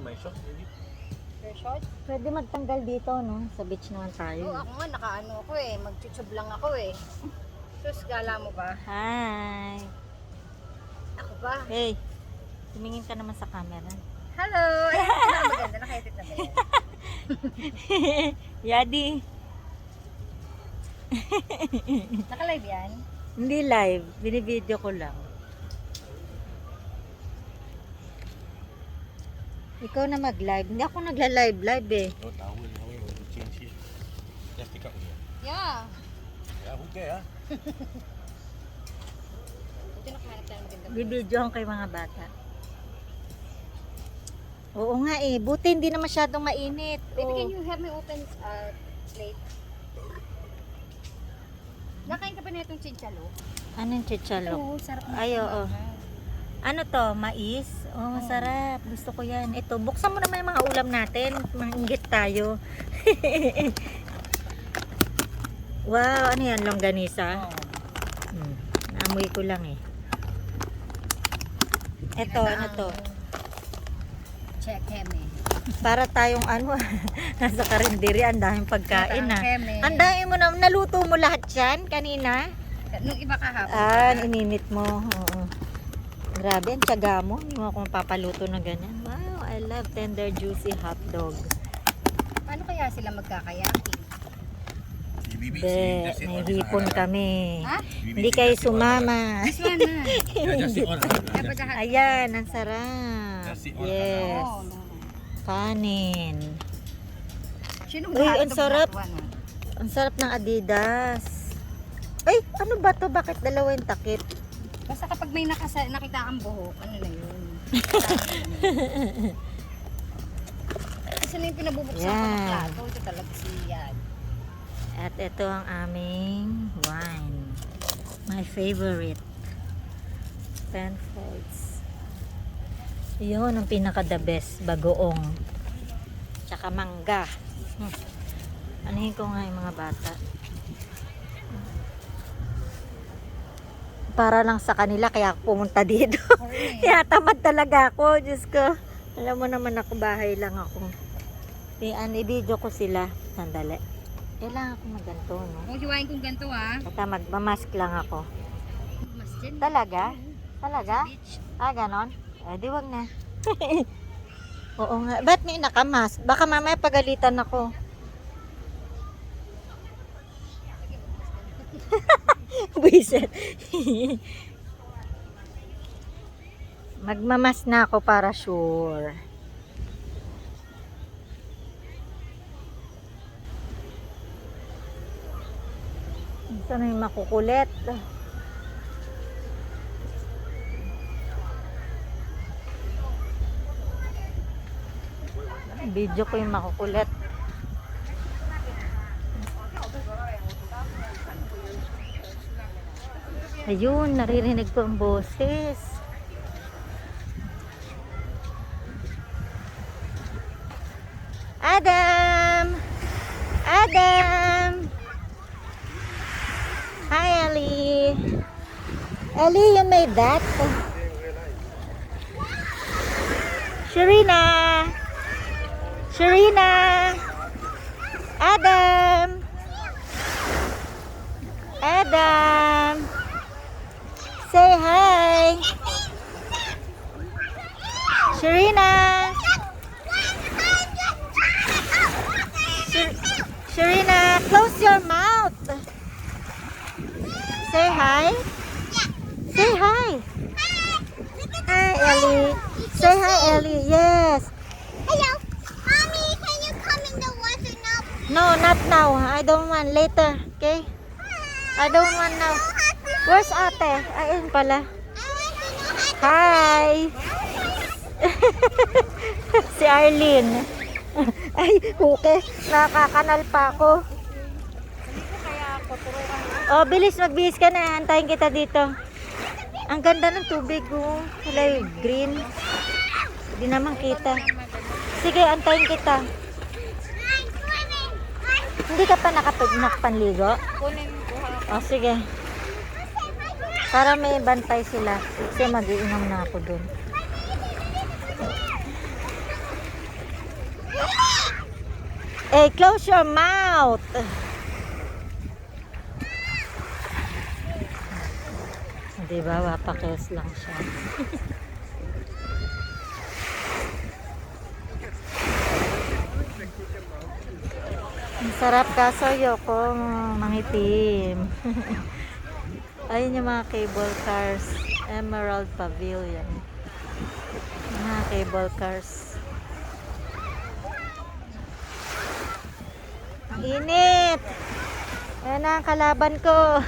my shot, maybe. Your short? Pwede magtanggal dito, no? Sa beach naman tayo. Oo, ako nga nakaano ako eh. Magchuchub lang ako eh. Sus, gala mo ba? Hi! Ako ba? Hey! Tumingin ka naman sa camera. Hello! Ay, na maganda. Naka-edit na ba yan? Yadi! Naka-live yan? Hindi live. Binibideo ko lang. Ikaw na mag-live. Hindi ako nagla-live eh. No towel, we'll change here. Just take out here. Yeah. Yeah, okay ah. Ito nakahanap tayo maganda. Bibidyohan kay mga bata. Oo nga eh. Buti hindi na masyadong mainit. Baby, can Oo. you help me open plate? Nakain ka ba na itong chinchalo? Anong chichalo? Oo, sarap na. Ay, oo. Ano to? Mais? Oh, masarap. Gusto ko yan. Ito, buksan mo naman yung mga ulam natin. Manginggit tayo. Wow, ano yan? Longganisa? Naamoy ko lang eh. Ito, ano to? Check heme. Para tayong ano, nasa karinderi, ang daming pagkain ah. Heme. Ang dami mo na, naluto mo lahat yan kanina? Nung iba kahapon. Ah, ininit mo. Oo. Grabe, ang tiyaga mo. Hindi mo ako mapapaluto na ganyan. Wow, I love tender, juicy hot dog. Paano kaya sila magkakayaki? Be, may hipon kami. Ha? Hindi kayo sumama. This one na. Just on. Dapat lahat. Ayan, ang sarap. Yes. Oh, no. Kanin. Sino Uy, lahat ang itong sarap. black one, ah? Ang sarap ng Adidas. Ay, ano ba to? Bakit dalawa yung takip? Basta kapag may nakita kang buhok, ano na yun? Isa na yung pinabubuksan ko ng Yan. plato. Ito talaga siya. At ito ang aming wine. My favorite. Penfolds. Yun ang pinaka the best. Bagoong. Tsaka mangga. Anahin ko nga yung mga bata. Para lang sa kanila kaya ako pumunta dito. Kaya tamad talaga ako. Diyos ko. Alam mo naman ako, bahay lang ako. I-video ko sila. Sandali. Kailangan ako magganto, no? Kung hiwain kong ganito ah. Basta magmamask lang ako. Mas dyan. Talaga? Talaga? Beach. Ah, ganon? Eh, di wag na. Oo nga. Ba't may nakamask? Baka mamaya pagalitan ako. Buisit. Magmamas na ako para sure. Saan yung makukulit? Video ko yung makukulit. Ayun, naririnig ko ang boses. Adam! Adam! Hi, Ellie. Ellie, you made that? Sharina! Sharina! Adam! Adam! Say hi! Sharina! Sharina, close your mouth! Say hi! Say hi! Hi, Ellie! Say hi, Ellie! Yes! Hello, mommy. Can you come in the water now? No, not now. I don't want. Later, okay? I don't want now. Where's ate? Ayun pala. I want to know how Hi! Si Arlene. Ay, okay. Nakakanal pa ako. Oh, bilis, magbihis ka na. Antayin kita dito. Ang ganda ng tubig, oh. Kulay green. Hindi naman kita. Sige, antayin kita. Hindi ka pa nakapanligo? Oh, sige. Para may bantay sila. Kasi mag-iinom na ako dun. Hey, close your mouth. Diba, wapakils lang siya. Ang sarap kaso ayoko mangitim. Ayun yung mga cable cars. Emerald Pavilion. Mga cable cars. Ang init! Ayan na ang kalaban ko.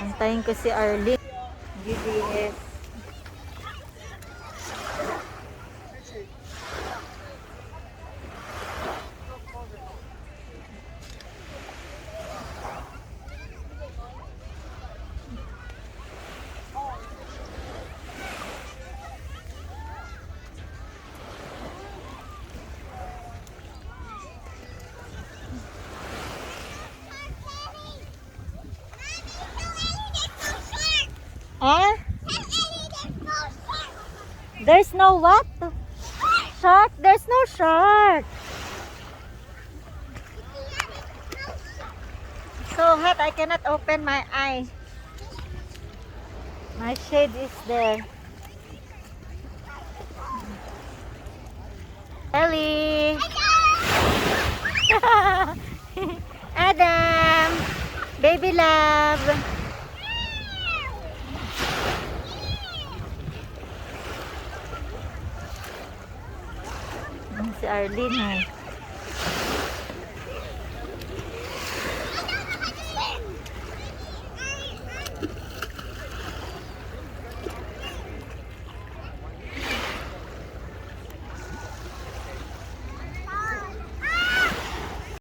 Antayin ko si Arlene. GDS. Eh? There's no what? Shark? There's no shark. So hot, I cannot open my eye. My shade is there. Ellie! Adam! Baby love! Si Arlene.